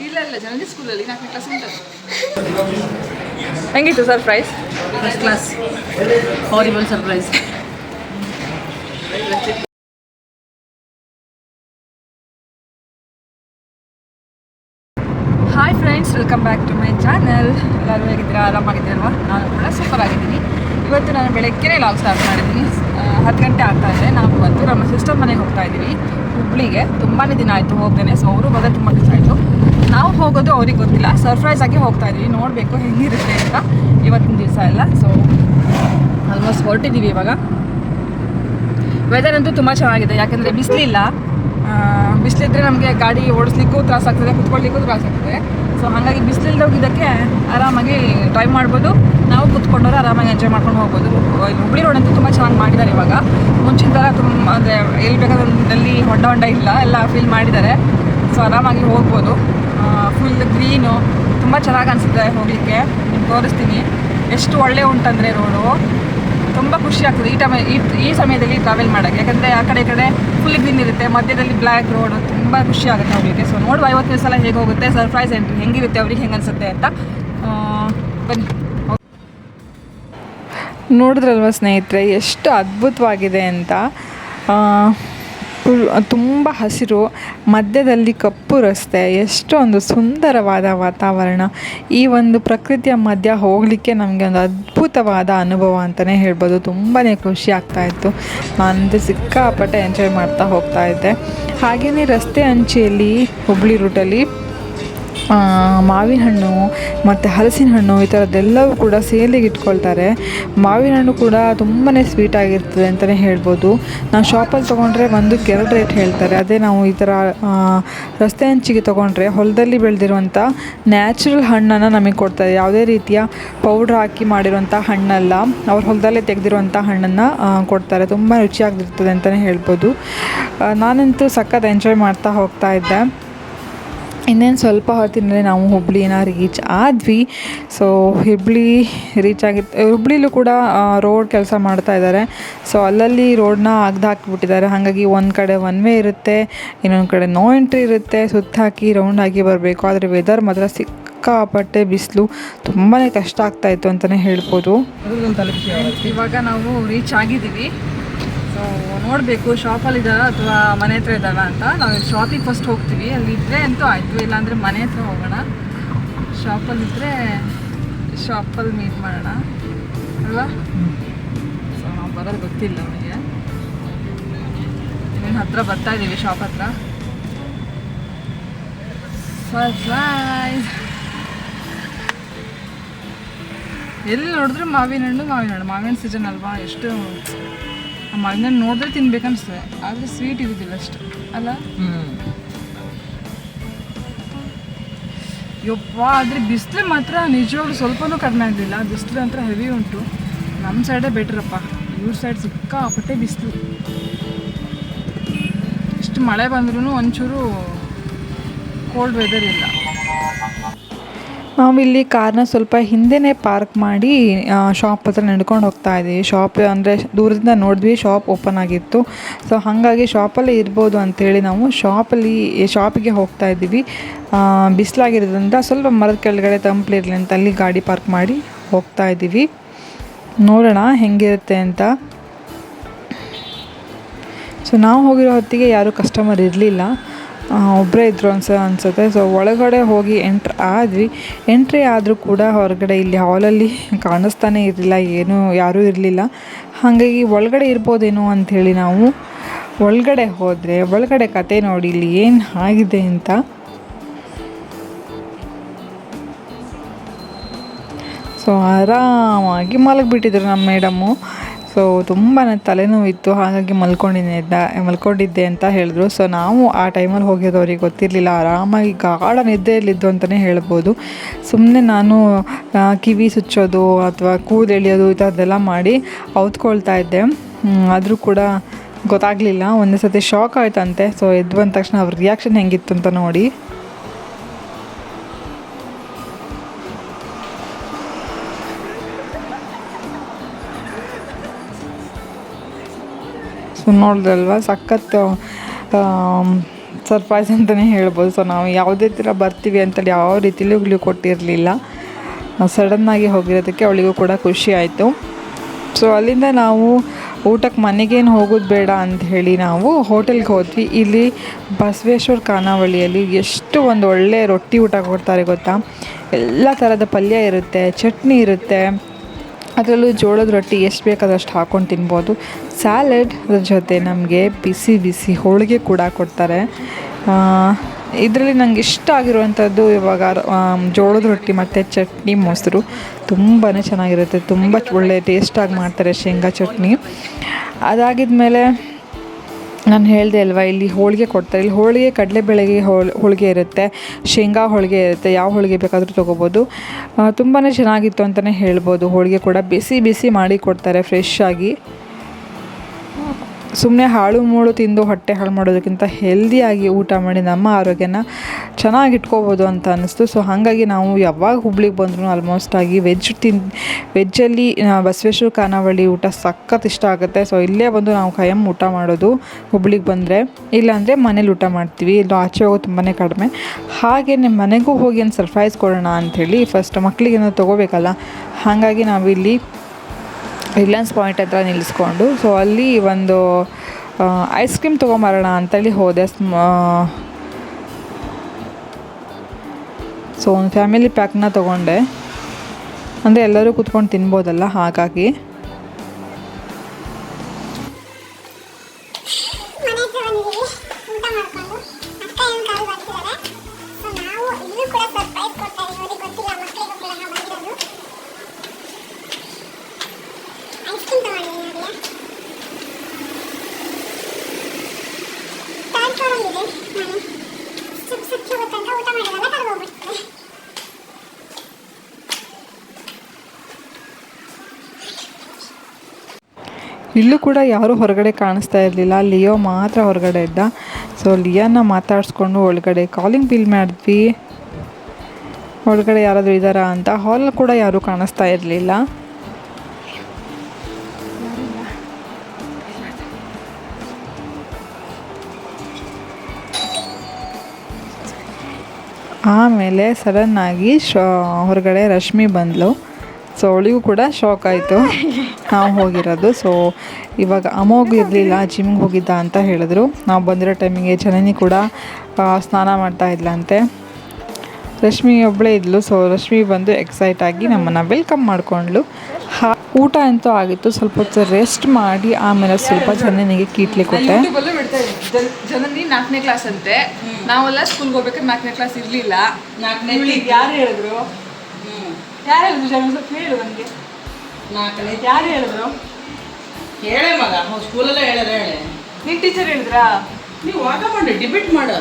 ಇಲ್ಲ ಜನರಲ್ ಸ್ಕೂಲಲ್ಲಿ 4ನೇ ಕ್ಲಾಸ್ ಉಂಟು. ಹೆಂಗಿತ್ತು surprise? First class. Horrible surprise. Hi friends, welcome back to my channel. ಎಲ್ಲರೂ ಹೇಗಿದ್ದೀರಾ? ಆರಾಮಾಗಿದ್ದೀರಲ್ವಾ? ನಾನು ಕೂಡ ಸೂಪರ್ ಆಗಿದ್ದೀನಿ. ಇವತ್ತು ನಾನು ಬೆಳಗ್ಗೆನೇ ಲಾಗ್ ಸ್ಟಾರ್ಟ್ ಮಾಡಿದ್ದೀನಿ. 10 ಗಂಟೆ ಆಗ್ತಾ ಇದೆ. ನಾವು ಇವತ್ತು ನಮ್ಮ ಸಿಸ್ಟರ್ ಮನೆಗೆ ಹೋಗ್ತಾ ಇದ್ದೀವಿ, ಹುಬ್ಳಿಗೆ. ತುಂಬಾ ದಿನ ಆಯಿತು ಹೋಗ್ತೇನೆ. ಸೊ ಅವರು ಬಂದರೆ ತುಂಬ ದಿವಸ ಆಯಿತು. ನಾವು ಹೋಗೋದು ಅವ್ರಿಗೆ ಗೊತ್ತಿಲ್ಲ, ಸರ್ಪ್ರೈಸ್ ಆಗಿ ಹೋಗ್ತಾ ಇದ್ದೀವಿ. ನೋಡಬೇಕು ಹೆಂಗಿರುತ್ತೆ ಅಂತ ಇವತ್ತಿನ ದಿವಸ ಎಲ್ಲ. ಸೊ ಆಲ್ಮೋಸ್ಟ್ ಹೊರಟಿದ್ದೀವಿ ಇವಾಗ. ವೆದರ್ ಅಂತೂ ತುಂಬ ಚೆನ್ನಾಗಿದೆ, ಯಾಕೆಂದರೆ ಬಿಸಿಲಿಲ್ಲ. ಬಿಸಿಲಿದ್ರೆ ನಮಗೆ ಗಾಡಿ ಓಡಿಸ್ಲಿಕ್ಕೂ ತ್ರಾಸಾಗ್ತದೆ, ಕುತ್ಕೊಳ್ಳಿಕ್ಕೂ ತ್ರಾಸಾಗ್ತದೆ. ಸೊ ಹಾಗಾಗಿ ಬಿಸಿಲಿಲ್ಲದೆ ಹೋಗಿದ್ದಕ್ಕೆ ಆರಾಮಾಗಿ ಡ್ರೈವ್ ಮಾಡ್ಬೋದು. ನಾವು ಕುತ್ಕೊಂಡವ್ರು ಆರಾಮಾಗಿ ಎಂಜಾಯ್ ಮಾಡ್ಕೊಂಡು ಹೋಗ್ಬೋದು. ಹುಬ್ಳಿ ರೋಡ್ ಅಂತೂ ತುಂಬ ಚೆನ್ನಾಗಿ ಮಾಡಿದ್ದಾರೆ ಇವಾಗ. ಮುಂಚಿನ ಥರ ತುಂಬ ಅಂದರೆ ಎಲ್ಲಿ ಬೇಕಾದಲ್ಲಿ ಹೊಂಡ ಇಲ್ಲ, ಎಲ್ಲ ಫಿಲ್ ಮಾಡಿದ್ದಾರೆ. ಸೊ ಆರಾಮಾಗಿ ಹೋಗ್ಬೋದು. ಫುಲ್ ಗ್ರೀನು, ತುಂಬ ಚೆನ್ನಾಗಿ ಅನಿಸುತ್ತೆ ಹೋಗಲಿಕ್ಕೆ. ನಿಮ್ಗೆ ತೋರಿಸ್ತೀನಿ ಎಷ್ಟು ಒಳ್ಳೆ ಉಂಟಂದರೆ ರೋಡು. ತುಂಬ ಖುಷಿ ಆಗ್ತದೆ ಈ ಸಮಯದಲ್ಲಿ ಟ್ರಾವೆಲ್ ಮಾಡೋಕ್ಕೆ. ಯಾಕಂದರೆ ಆ ಕಡೆ ಈ ಕಡೆ ಫುಲ್ ಗ್ರೀನ್ ಇರುತ್ತೆ, ಮಧ್ಯದಲ್ಲಿ ಬ್ಲ್ಯಾಕ್ ರೋಡು. ತುಂಬ ಖುಷಿ ಆಗುತ್ತೆ ಹೋಗಲಿಕ್ಕೆ. ಸೊ ನೋಡುವ 50 ಸಲ ಹೇಗೆ ಹೋಗುತ್ತೆ, ಸರ್ಪ್ರೈಸ್ ಎಂಟ್ರಿ ಹೆಂಗಿರುತ್ತೆ, ಅವ್ರಿಗೆ ಹೆಂಗೆ ಅನಿಸುತ್ತೆ ಅಂತ. ಬನ್ನಿ. ನೋಡಿದ್ರಲ್ವ ಸ್ನೇಹಿತರೆ, ಎಷ್ಟು ಅದ್ಭುತವಾಗಿದೆ ಅಂತ. ತುಂಬ ಹಸಿರು, ಮಧ್ಯದಲ್ಲಿ ಕಪ್ಪು ರಸ್ತೆ, ಎಷ್ಟೊಂದು ಸುಂದರವಾದ ವಾತಾವರಣ. ಈ ಒಂದು ಪ್ರಕೃತಿಯ ಮಧ್ಯ ಹೋಗಲಿಕ್ಕೆ ನಮಗೆ ಒಂದು ಅದ್ಭುತವಾದ ಅನುಭವ ಅಂತಲೇ ಹೇಳ್ಬೋದು. ತುಂಬಾ ಖುಷಿ ಆಗ್ತಾಯಿತ್ತು. ನಾನಂತೂ ಸಿಕ್ಕಾಪಟ್ಟೆ ಎಂಜಾಯ್ ಮಾಡ್ತಾ ಹೋಗ್ತಾ ಇದ್ದೆ. ಹಾಗೆಯೇ ರಸ್ತೆ ಅಂಚಿಯಲ್ಲಿ ಹುಬ್ಳಿ ರೂಟಲ್ಲಿ ಮಾವಿನ ಹಣ್ಣು ಮತ್ತು ಹಲಸಿನ ಹಣ್ಣು ಈ ಥರದ್ದೆಲ್ಲವೂ ಕೂಡ ಸೇಲಿಗೆ ಇಟ್ಕೊಳ್ತಾರೆ. ಮಾವಿನ ಹಣ್ಣು ಕೂಡ ತುಂಬಾ ಸ್ವೀಟಾಗಿರ್ತದೆ ಅಂತಲೇ ಹೇಳ್ಬೋದು. ನಾವು ಶಾಪಲ್ಲಿ ತೊಗೊಂಡ್ರೆ 1ಕ್ಕೆ 2 ರೇಟ್ ಹೇಳ್ತಾರೆ. ಅದೇ ನಾವು ಈ ಥರ ರಸ್ತೆ ಹಂಚಿಗೆ ತೊಗೊಂಡ್ರೆ ಹೊಲದಲ್ಲಿ ಬೆಳೆದಿರುವಂಥ ನ್ಯಾಚುರಲ್ ಹಣ್ಣನ್ನು ನಮಗೆ ಕೊಡ್ತಾರೆ. ಯಾವುದೇ ರೀತಿಯ ಪೌಡ್ರ್ ಹಾಕಿ ಮಾಡಿರುವಂಥ ಹಣ್ಣಲ್ಲ, ಅವ್ರ ಹೊಲದಲ್ಲೇ ತೆಗೆದಿರುವಂಥ ಹಣ್ಣನ್ನು ಕೊಡ್ತಾರೆ. ತುಂಬ ರುಚಿಯಾಗಿರ್ತದೆ ಅಂತಲೇ ಹೇಳ್ಬೋದು. ನಾನಂತೂ ಸಖತ್ ಎಂಜಾಯ್ ಮಾಡ್ತಾ ಹೋಗ್ತಾ ಇದ್ದೆ. ಇನ್ನೇನು ಸ್ವಲ್ಪ ಹೊತ್ತಿನಲ್ಲೇ ನಾವು ಹುಬ್ಳಿನ ರೀಚ್ ಆದ್ವಿ. ಸೊ ಹುಬ್ಳಿಲೂ ಕೂಡ ರೋಡ್ ಕೆಲಸ ಮಾಡ್ತಾ ಇದ್ದಾರೆ. ಸೊ ಅಲ್ಲಲ್ಲಿ ರೋಡನ್ನ ಹಾಕಿಬಿಟ್ಟಿದ್ದಾರೆ. ಹಾಗಾಗಿ ಒಂದು ಕಡೆ ಒನ್ ವೇ ಇರುತ್ತೆ, ಇನ್ನೊಂದು ಕಡೆ ನೋ ಎಂಟ್ರಿ ಇರುತ್ತೆ. ಸುತ್ತಾಕಿ ರೌಂಡ್ ಆಗಿ ಬರಬೇಕು. ಆದರೆ ವೆದರ್ ಮಾತ್ರ ಸಿಕ್ಕಾಪಟ್ಟೆ ಬಿಸಿಲು, ತುಂಬಾ ಕಷ್ಟ ಆಗ್ತಾಯಿತ್ತು ಅಂತಲೇ ಹೇಳ್ಬೋದು. ಇವಾಗ ನಾವು ರೀಚ್ ಆಗಿದ್ದೀವಿ. ಸೊ ನೋಡಬೇಕು ಶಾಪಲ್ಲಿದ್ದಾರಾ ಅಥವಾ ಮನೆ ಹತ್ರ ಇದ್ದಾರಾ ಅಂತ. ನಾವು ಶಾಪಿಗೆ ಫಸ್ಟ್ ಹೋಗ್ತೀವಿ. ಅಲ್ಲಿ ಇದ್ದರೆ ಅಂತೂ ಆಯಿತು, ಇಲ್ಲಾಂದರೆ ಮನೆ ಹತ್ರ ಹೋಗೋಣ. ಶಾಪಲ್ಲಿದ್ದರೆ ಶಾಪಲ್ಲಿ ಮೀಟ್ ಮಾಡೋಣ ಅಲ್ವಾ? ಸೊ ನಾವು ಬರೋದು ಗೊತ್ತಿಲ್ಲ ಅವನಿಗೆ. ಇನ್ನೇನು ಹತ್ರ ಬರ್ತಾ ಇದ್ದೀವಿ, ಶಾಪ್ ಹತ್ರ. ಸರ್ಪ್ರೈಸ್! ಎಲ್ಲಿ ನೋಡಿದ್ರೆ ಮಾವಿನ ಹಣ್ಣು ಸೀಸನ್ ಅಲ್ವಾ. ಎಷ್ಟು ಮಾವಿನ ಹಣ್ಣು ನೋಡಿದ್ರೆ ತಿನ್ಬೇಕನ್ನಿಸ್ತದೆ, ಆದರೆ ಸ್ವೀಟ್ ಇರೋದಿಲ್ಲ ಅಷ್ಟು ಅಲ್ಲ. ಯಪ್ಪ, ಆದರೆ ಬಿಸಿಲು ಮಾತ್ರ ನಿಜವಾಗ್ಲೂ ಸ್ವಲ್ಪನೂ ಕಡಿಮೆ ಆಗಲಿಲ್ಲ. ಬಿಸಿಲು ಅಂತ ಹೆವಿ ಉಂಟು. ನಮ್ಮ ಸೈಡೇ ಬೆಟ್ರಪ್ಪ, ಇವ್ರ ಸೈಡ್ ಸಿಕ್ಕಾಪಟ್ಟೆ ಬಿಸಿಲು. ಎಷ್ಟು ಮಳೆ ಬಂದ್ರೂ ಒಂಚೂರು ಕೋಲ್ಡ್ ವೆದರ್ ಇಲ್ಲ. ನಾವಿಲ್ಲಿ ಕಾರ್ನ ಸ್ವಲ್ಪ ಹಿಂದೆನೇ ಪಾರ್ಕ್ ಮಾಡಿ ಶಾಪ್ ಹತ್ರ ನಡ್ಕೊಂಡು ಹೋಗ್ತಾ ಇದ್ದೀವಿ. ಶಾಪ್ ಅಂದರೆ ದೂರದಿಂದ ನೋಡಿದ್ವಿ, ಶಾಪ್ ಓಪನ್ ಆಗಿತ್ತು. ಸೊ ಹಾಗಾಗಿ ಶಾಪಲ್ಲೇ ಇರ್ಬೋದು ಅಂಥೇಳಿ ನಾವು ಶಾಪಿಗೆ ಹೋಗ್ತಾ ಇದ್ದೀವಿ. ಬಿಸಿಲಾಗಿರೋದ್ರಿಂದ ಸ್ವಲ್ಪ ಮರದ ಕೆಳಗಡೆ ತಂಪಲಿರಲಿ ಅಂತ ಅಲ್ಲಿ ಗಾಡಿ ಪಾರ್ಕ್ ಮಾಡಿ ಹೋಗ್ತಾ ಇದ್ದೀವಿ. ನೋಡೋಣ ಹೆಂಗಿರುತ್ತೆ ಅಂತ. ಸೊ ನಾವು ಹೋಗಿರೋ ಹೊತ್ತಿಗೆ ಯಾರೂ ಕಸ್ಟಮರ್ ಇರಲಿಲ್ಲ, ಒಬ್ಬರೇ ಇದ್ದರು ಅನಿಸುತ್ತೆ. ಸೊ ಒಳಗಡೆ ಹೋಗಿ ಎಂಟ್ರಿ ಆದರೂ ಕೂಡ ಹೊರಗಡೆ ಇಲ್ಲಿ ಹಾಲಲ್ಲಿ ಕಾಣಿಸ್ತಾನೆ ಇರಲಿಲ್ಲ, ಯಾರೂ ಇರಲಿಲ್ಲ. ಹಾಗಾಗಿ ಒಳಗಡೆ ಇರ್ಬೋದೇನೋ ಅಂಥೇಳಿ ನಾವು ಒಳಗಡೆ ಹೋದರೆ ಒಳಗಡೆ ಕತೆ ನೋಡಿ ಇಲ್ಲಿ ಏನು ಆಗಿದೆ ಅಂತ. ಸೊ ಆರಾಮಾಗಿ ಮಲಗಿಬಿಟ್ಟಿದ್ರು ನಮ್ಮ ಮೇಡಮ್ಮು. ಸೊ ತುಂಬಾ ತಲೆನೋವಿತ್ತು, ಹಾಗಾಗಿ ಮಲ್ಕೊಂಡಿದ್ದೆ ಅಂತ ಹೇಳಿದ್ರು. ಸೊ ನಾವು ಆ ಟೈಮಲ್ಲಿ ಹೋಗಿದ್ದು ಅವ್ರಿಗೆ ಗೊತ್ತಿರಲಿಲ್ಲ. ಆರಾಮಾಗಿ ಗಾಢ ನಿದ್ದೆಯಲ್ಲಿದ್ದು ಅಂತಲೇ ಹೇಳ್ಬೋದು. ಸುಮ್ಮನೆ ನಾನು ಕಿವಿ ಸುಚ್ಚೋದು ಅಥವಾ ಕೂದಲು ಎಳೆಯೋದು ಈ ಥರದ್ದೆಲ್ಲ ಮಾಡಿ ಔತ್ಕೊಳ್ತಾ ಇದ್ದೆ. ಆದರೂ ಕೂಡ ಗೊತ್ತಾಗಲಿಲ್ಲ. ಒಂದೇ ಸತಿ ಶಾಕ್ ಆಯ್ತಂತೆ. ಸೊ ಎದ್ದು ಬಂದ ತಕ್ಷಣ ಅವ್ರ ರಿಯಾಕ್ಷನ್ ಹೆಂಗಿತ್ತು ಅಂತ ನೋಡಿ. ನೋಡಿದ್ರಲ್ವ, ಸಖತ್ತು ಸರ್ಪ್ರೈಸ್ ಅಂತಲೇ ಹೇಳ್ಬೋದು. ಸೊ ನಾವು ಯಾವುದೇ ಥರ ಬರ್ತೀವಿ ಅಂತೇಳಿ ಯಾವ ರೀತಿಲೂ ಅವಳಿಗೆ ಕೊಟ್ಟಿರಲಿಲ್ಲ. ಸಡನ್ನಾಗಿ ಹೋಗಿರೋದಕ್ಕೆ ಅವಳಿಗೂ ಕೂಡ ಖುಷಿ ಆಯಿತು. ಸೊ ಅಲ್ಲಿಂದ ನಾವು ಊಟಕ್ಕೆ ಮನೆಗೇನು ಹೋಗೋದು ಬೇಡ ಅಂತ ಹೇಳಿ ನಾವು ಹೋಟೆಲ್ಗೆ ಹೋದ್ವಿ. ಇಲ್ಲಿ ಬಸವೇಶ್ವರ ಖಾನಾವಳಿಯಲ್ಲಿ ಎಷ್ಟು ಒಂದು ಒಳ್ಳೆ ರೊಟ್ಟಿ ಊಟ ಕೊಡ್ತಾರೆ ಗೊತ್ತಾ. ಎಲ್ಲ ಥರದ ಪಲ್ಯ ಇರುತ್ತೆ, ಚಟ್ನಿ ಇರುತ್ತೆ, ಅದರಲ್ಲೂ ಜೋಳದ ರೊಟ್ಟಿ ಎಷ್ಟು ಬೇಕಾದಷ್ಟು ಹಾಕ್ಕೊಂಡು ತಿನ್ಬೋದು. ಸ್ಯಾಲೆಡ್ ಅದ್ರ ಜೊತೆ ನಮಗೆ ಬಿಸಿ ಬಿಸಿ ಹೋಳಿಗೆ ಕೂಡ ಕೊಡ್ತಾರೆ. ಇದರಲ್ಲಿ ನಂಗೆ ಇಷ್ಟ ಆಗಿರುವಂಥದ್ದು ಇವಾಗ ಜೋಳದ ರೊಟ್ಟಿ ಮತ್ತು ಚಟ್ನಿ ಮೊಸರು ತುಂಬಾ ಚೆನ್ನಾಗಿರುತ್ತೆ. ತುಂಬ ಒಳ್ಳೆ ಟೇಸ್ಟಾಗಿ ಮಾಡ್ತಾರೆ ಶೇಂಗಾ ಚಟ್ನಿ. ಅದಾಗಿದ್ಮೇಲೆ ನಾನು ಹೇಳಿದೆ ಅಲ್ವಾ, ಇಲ್ಲಿ ಹೋಳಿಗೆ ಕೊಡ್ತಾರೆ. ಇಲ್ಲಿ ಹೋಳಿಗೆ ಕಡಲೆಬೇಳೆಗೆ ಹೋಳಿಗೆ ಇರುತ್ತೆ, ಶೇಂಗಾ ಹೋಳಿಗೆ ಇರುತ್ತೆ, ಯಾವ ಹೋಳಿಗೆ ಬೇಕಾದರೂ ತೊಗೋಬೋದು. ತುಂಬಾ ಚೆನ್ನಾಗಿತ್ತು ಅಂತಲೇ ಹೇಳ್ಬೋದು. ಹೋಳಿಗೆ ಕೂಡ ಬಿಸಿ ಬಿಸಿ ಮಾಡಿ ಕೊಡ್ತಾರೆ ಫ್ರೆಶ್ ಆಗಿ. ಸುಮ್ಮನೆ ಹಾಳು ಮೂಳು ತಿಂದು ಹೊಟ್ಟೆ ಹಾಳು ಮಾಡೋದಕ್ಕಿಂತ ಹೆಲ್ದಿಯಾಗಿ ಊಟ ಮಾಡಿ ನಮ್ಮ ಆರೋಗ್ಯನ ಚೆನ್ನಾಗಿ ಇಟ್ಕೋಬೋದು ಅಂತ ಅನ್ನಿಸ್ತು. ಸೊ ಹಾಗಾಗಿ ನಾವು ಯಾವಾಗ ಹುಬ್ಳಿಗೆ ಬಂದರೂ ಆಲ್ಮೋಸ್ಟ್ ಆಗಿ ವೆಜ್ಜಲ್ಲಿ ಬಸವೇಶ್ವರ ಖಾನಾವಳಿ ಊಟ ಸಖತ್ ಇಷ್ಟ ಆಗುತ್ತೆ. ಸೊ ಇಲ್ಲೇ ಬಂದು ನಾವು ಖಾಯಂ ಊಟ ಮಾಡೋದು ಹುಬ್ಳಿಗೆ ಬಂದರೆ. ಇಲ್ಲಾಂದರೆ ಮನೇಲಿ ಊಟ ಮಾಡ್ತೀವಿ. ಇಲ್ಲ ಆಚೆ ಹೋಗೋದು ತುಂಬಾ ಕಡಿಮೆ. ಹಾಗೆ ನಿಮ್ಮ ಮನೆಗೂ ಹೋಗಿ ಒಂದು ಸರ್ಪ್ರೈಸ್ ಕೊಡೋಣ ಅಂಥೇಳಿ ಫಸ್ಟ್ ಮಕ್ಕಳಿಗೇನೋ ತೊಗೋಬೇಕಲ್ಲ, ಹಾಗಾಗಿ ನಾವಿಲ್ಲಿ ರಿಲಯನ್ಸ್ ಪಾಯಿಂಟ್ ಹತ್ರ ನಿಲ್ಲಿಸ್ಕೊಂಡು ಸೊ ಅಲ್ಲಿ ಒಂದು ಐಸ್ ಕ್ರೀಮ್ ತೊಗೊಂಬರೋಣ ಅಂತೇಳಿ ಹೋದೆ. ಸೊ ಒಂದು ಫ್ಯಾಮಿಲಿ ಪ್ಯಾಕ್ನ ತೊಗೊಂಡೆ, ಅಂದರೆ ಎಲ್ಲರೂ ಕೂತ್ಕೊಂಡು ತಿನ್ಬೋದಲ್ಲ, ಹಾಗಾಗಿ. ಇಲ್ಲೂ ಕೂಡ ಯಾರೂ ಹೊರಗಡೆ ಕಾಣಿಸ್ತಾ ಇರಲಿಲ್ಲ. ಲಿಯೋ ಮಾತ್ರ ಹೊರಗಡೆ ಇದ್ದ. ಸೊ ಲಿಯಾನ ಮಾತಾಡಿಸ್ಕೊಂಡು ಒಳಗಡೆ ಕಾಲಿಂಗ್ ಬಿಲ್ ಮಾಡಿದ್ವಿ. ಒಳಗಡೆ ಯಾರಾದರೂ ಇದ್ದಾರಾ ಅಂತ. ಹಾಲ್ ಕೂಡ ಯಾರೂ ಕಾಣಿಸ್ತಾ ಇರಲಿಲ್ಲ. ಆಮೇಲೆ ಸಡನ್ನಾಗಿ ಹೊರಗಡೆ ರಶ್ಮಿ ಬಂದಳು. ಸೊ ಅವಳಿಗೂ ಕೂಡ ಶಾಕ್ ಆಯಿತು ನಾವು ಹೋಗಿರೋದು. ಸೊ ಇವಾಗ ಅಮೋಘ ಇರಲಿಲ್ಲ, ಜಿಮ್ಗೆ ಹೋಗಿದ್ದ ಅಂತ ಹೇಳಿದ್ರು. ನಾವು ಬಂದಿರೋ ಟೈಮಿಗೆ ಜನನಿ ಕೂಡ ಸ್ನಾನ ಮಾಡ್ತಾ ಇದ್ಲಂತೆ. ರಶ್ಮಿ ಒಬ್ಬಳೇ ಇದ್ಲು. ಸೊ ರಶ್ಮಿ ಬಂದು ಎಕ್ಸೈಟ್ ಆಗಿ ನಮ್ಮನ್ನು ವೆಲ್ಕಮ್ ಮಾಡಿಕೊಂಡ್ಳು. ಊಟ ಅಂತೂ ಆಗಿತ್ತು. ಸ್ವಲ್ಪ ಹೊತ್ತು ರೆಸ್ಟ್ ಮಾಡಿ ಆಮೇಲೆ ಸ್ವಲ್ಪ ಜನನಿಗೆ ಕೀಟ್ಲಿ ಕೊಟ್ಟೆ. ಜನನಿ 4ನೇ ಕ್ಲಾಸ್ ಅಂತೆ. ನಾವೆಲ್ಲ ಸ್ಕೂಲ್ಗೆ ಹೋಗ್ಬೇಕಾದ್ರೆ 4ನೇ ಕ್ಲಾಸ್ ಇರಲಿಲ್ಲ. ಯಾರು ಹೇಳಿದ್ರು ಜನ ಸ್ವಲ್ಪ ಹೇಳು ನನಗೆ. 4ನೇ ಯಾರು ಹೇಳಿದ್ರು? ಹೇಳೇ ಮಗ, ಸ್ಕೂಲಲ್ಲೇ ಹೇಳೇ. ನಿನ್ನ ಟೀಚರ್ ಹೇಳಿದ್ರಾ? ನೀವು ವಾದ ಮಾಡಿ ಡಿಬೇಟ್ ಮಾಡು.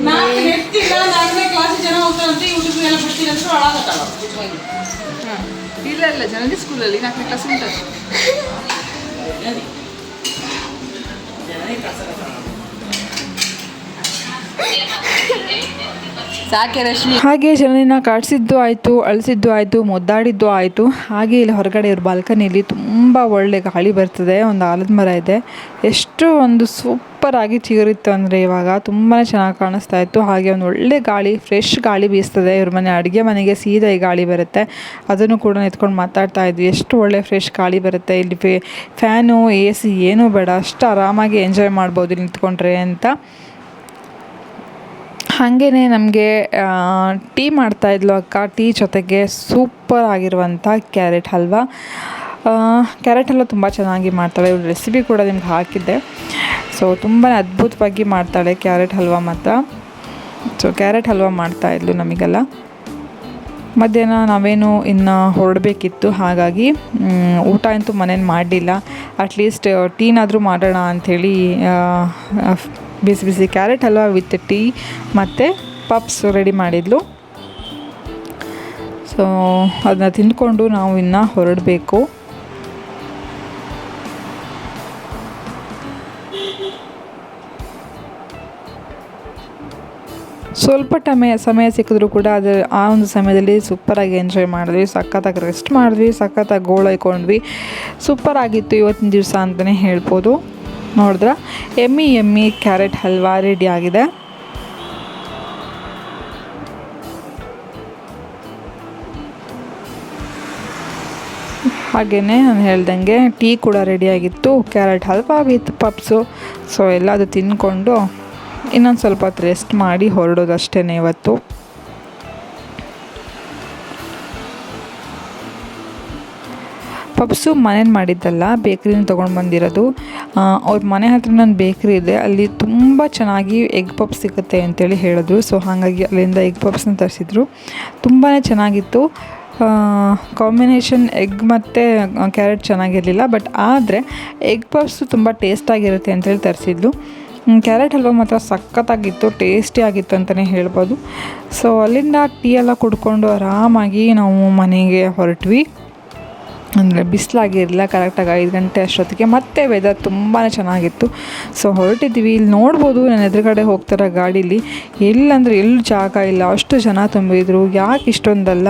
ನಾನು ಹೇಳ್ತಿಲ್ಲ, 4ನೇ ಕ್ಲಾಸ್ ಜನ ಹೋಗ್ತಾರಂತೆ, ಯೂಟ್ಯೂಬ್ ಎಲ್ಲ ಬಿಡ್ತೀರಂತ ಒಳಗತ್ತಲ್ಲ. ಇಲ್ಲ ಜನನಿ ಸ್ಕೂಲಲ್ಲಿ 4ನೇ ಕ್ಲಾಸ್ ಉಂಟು. ಸಾಕೆ ರಶ್ಮಿ. ಹಾಗೆ ಜನನಿನ ಕಾಡಿಸಿದ್ದು ಆಯಿತು, ಅಳಿಸಿದ್ದು ಆಯಿತು, ಮುದ್ದಾಡಿದ್ದು ಆಯಿತು. ಹಾಗೆ ಇಲ್ಲಿ ಹೊರಗಡೆ ಇವ್ರ ಬಾಲ್ಕನಿಯಲ್ಲಿ ತುಂಬ ಒಳ್ಳೆ ಗಾಳಿ ಬರ್ತದೆ. ಒಂದು ಆಲದ ಮರ ಇದೆ. ಎಷ್ಟು ಒಂದು ಸೂಪರಾಗಿ ಚಿಗುರಿತ್ತು ಅಂದರೆ ಇವಾಗ ತುಂಬಾ ಚೆನ್ನಾಗಿ ಕಾಣಿಸ್ತಾ ಇತ್ತು. ಹಾಗೆ ಒಂದು ಒಳ್ಳೆ ಗಾಳಿ, ಫ್ರೆಶ್ ಗಾಳಿ ಬೀಸ್ತದೆ. ಇವ್ರ ಮನೆ ಅಡುಗೆ ಮನೆಗೆ ಸೀದಾ ಈ ಗಾಳಿ ಬರುತ್ತೆ. ಅದನ್ನು ಕೂಡ ನಿಂತ್ಕೊಂಡು ಮಾತಾಡ್ತಾ ಇದ್ವಿ. ಎಷ್ಟು ಒಳ್ಳೆ ಫ್ರೆಶ್ ಗಾಳಿ ಬರುತ್ತೆ. ಇಲ್ಲಿ ಫ್ಯಾನು AC ಏನೂ ಬೇಡ, ಅಷ್ಟು ಆರಾಮಾಗಿ ಎಂಜಾಯ್ ಮಾಡ್ಬೋದು ಇಲ್ಲಿ ನಿಂತ್ಕೊಂಡ್ರೆ ಅಂತ. ಹಾಗೇ ನಮಗೆ ಟೀ ಮಾಡ್ತಾಯಿದ್ಲು ಅಕ್ಕ. ಟೀ ಜೊತೆಗೆ ಸೂಪರ್ ಆಗಿರುವಂಥ ಕ್ಯಾರೆಟ್ ಹಲ್ವ. ಕ್ಯಾರೆಟ್ ಹಲ್ವ ತುಂಬ ಚೆನ್ನಾಗಿ ಮಾಡ್ತಾಳೆ. ಇವ್ರ ರೆಸಿಪಿ ಕೂಡ ನಿಮ್ಗೆ ಹಾಕಿದ್ದೆ. ಸೊ ತುಂಬಾ ಅದ್ಭುತವಾಗಿ ಮಾಡ್ತಾಳೆ ಕ್ಯಾರೆಟ್ ಹಲ್ವ ಮಾತ್ರ. ಸೊ ಕ್ಯಾರೆಟ್ ಹಲ್ವ ಮಾಡ್ತಾಯಿದ್ಲು ನಮಗೆಲ್ಲ. ಮಧ್ಯಾಹ್ನ ನಾವೇನು ಇನ್ನು ಹೊರಡಬೇಕಿತ್ತು, ಹಾಗಾಗಿ ಊಟ ಅಂತೂ ಮನೇಲಿ ಮಾಡಲಿಲ್ಲ. ಅಟ್ಲೀಸ್ಟ್ ಟೀನಾದರೂ ಮಾಡೋಣ ಅಂಥೇಳಿ ಬಿಸಿ ಬಿಸಿ ಕ್ಯಾರೆಟ್ ಹಲ್ವ ವಿತ್ ಟೀ ಮತ್ತು ಪಪ್ಸ್ ರೆಡಿ ಮಾಡಿದ್ಲು. ಸೊ ಅದನ್ನ ತಿಂದ್ಕೊಂಡು ನಾವು ಇನ್ನು ಹೊರಡಬೇಕು. ಸ್ವಲ್ಪ ಸಮಯ ಸಿಕ್ಕಿದ್ರು ಕೂಡ ಅದು ಆ ಒಂದು ಸಮಯದಲ್ಲಿ ಸೂಪರಾಗಿ ಎಂಜಾಯ್ ಮಾಡಿದ್ವಿ, ಸಖತ್ತಾಗಿ ರೆಸ್ಟ್ ಮಾಡಿದ್ವಿ, ಸಖತ್ತಾಗಿ ಗೋಳೈಕೊಂಡ್ವಿ. ಸೂಪರಾಗಿತ್ತು ಇವತ್ತಿನ ದಿವಸ ಅಂತಲೇ ಹೇಳ್ಬೋದು. ನೋಡಿದ್ರೆ ಎಮ್ಮಿ ಕ್ಯಾರೆಟ್ ಹಲ್ವಾ ರೆಡಿ ಆಗಿದೆ. ಹಾಗೆಯೇ ನಾನು ಹೇಳ್ದಂಗೆ ಟೀ ಕೂಡ ರೆಡಿಯಾಗಿತ್ತು, carrot halwa with puffs. So ಎಲ್ಲದು ತಿಂದ್ಕೊಂಡು ಇನ್ನೊಂದು ಸ್ವಲ್ಪ ಹೊತ್ತು ರೆಸ್ಟ್ ಮಾಡಿ ಹೊರಡೋದಷ್ಟೇ ಇವತ್ತು. ಪಪ್ಸು ಮನೇಲಿ ಮಾಡಿದ್ದಲ್ಲ, ಬೇಕ್ರಿನ ತೊಗೊಂಡು ಬಂದಿರೋದು. ಅವ್ರ ಮನೆ ಹತ್ರ ನನ್ನ ಬೇಕ್ರಿ ಇದೆ, ಅಲ್ಲಿ ತುಂಬ ಚೆನ್ನಾಗಿ ಎಗ್ ಪಪ್ಸ್ ಸಿಗುತ್ತೆ ಅಂತೇಳಿ ಹೇಳಿದ್ರು. ಸೊ ಹಾಗಾಗಿ ಅಲ್ಲಿಂದ ಎಗ್ ಪಪ್ಸ್ನ ತರಿಸಿದ್ರು. ತುಂಬಾ ಚೆನ್ನಾಗಿತ್ತು. ಕಾಂಬಿನೇಷನ್ ಎಗ್ ಮತ್ತು ಕ್ಯಾರೆಟ್ ಚೆನ್ನಾಗಿರಲಿಲ್ಲ, ಬಟ್ ಆದರೆ ಎಗ್ ಪಫ್ಸು ತುಂಬ ಟೇಸ್ಟಾಗಿರುತ್ತೆ ಅಂತೇಳಿ ತರಿಸಿದ್ಲು. ಕ್ಯಾರೆಟ್ ಹಲ್ವಾ ಮಾತ್ರ ಸಖತ್ತಾಗಿತ್ತು, ಟೇಸ್ಟಿಯಾಗಿತ್ತು ಅಂತಲೇ ಹೇಳ್ಬೋದು. ಸೊ ಅಲ್ಲಿಂದ ಟೀ ಎಲ್ಲ ಕುಡ್ಕೊಂಡು ಆರಾಮಾಗಿ ನಾವು ಮನೆಗೆ ಹೊರಟ್ವಿ. ಅಂದರೆ ಬಿಸಿಲಾಗಿರಲಿಲ್ಲ, ಕರೆಕ್ಟಾಗಿ 5 ಗಂಟೆ ಅಷ್ಟೊತ್ತಿಗೆ. ಮತ್ತೆ ವೆದರ್ ತುಂಬಾ ಚೆನ್ನಾಗಿತ್ತು. ಸೊ ಹೊರಟಿದ್ವಿ. ಇಲ್ಲಿ ನೋಡ್ಬೋದು, ನಾನು ಎದುರುಗಡೆ ಹೋಗ್ತಾರ ಗಾಡೀಲಿ ಎಲ್ಲಂದರೆ ಎಲ್ಲೂ ಜಾಗ ಇಲ್ಲ, ಅಷ್ಟು ಜನ ತುಂಬಿದ್ರು. ಯಾಕೆ ಇಷ್ಟೊಂದೆಲ್ಲ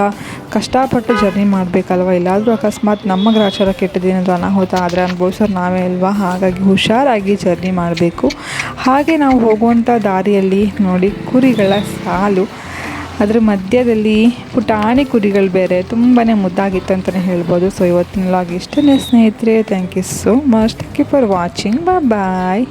ಕಷ್ಟಪಟ್ಟು ಜರ್ನಿ ಮಾಡಬೇಕಲ್ವ, ಎಲ್ಲಾದರೂ ಅಕಸ್ಮಾತ್ ನಮ್ಮ ಗ್ರಾಚಾರ ಕೆಟ್ಟದೇನಾದರೂ ಅನಾಹುತ ಆದರೆ ಅನುಭವಿಸೋರು ನಾವೇ ಅಲ್ವಾ. ಹಾಗಾಗಿ ಹುಷಾರಾಗಿ ಜರ್ನಿ ಮಾಡಬೇಕು. ಹಾಗೆ ನಾವು ಹೋಗುವಂಥ ದಾರಿಯಲ್ಲಿ ನೋಡಿ ಕುರಿಗಳ ಸಾಲು, ಅದರ ಮಧ್ಯದಲ್ಲಿ ಪುಟಾಣಿ ಕುರಿಗಳು ಬೇರೆ, ತುಂಬಾ ಮುದ್ದಾಗಿತ್ತು ಅಂತಲೇ ಹೇಳ್ಬೋದು. ಸೊ ಇವತ್ತಿನ ವ್ಲಾಗ್ ಇಷ್ಟೇ ಸ್ನೇಹಿತರೆ. Thank you so much. Thank you for watching. Bye.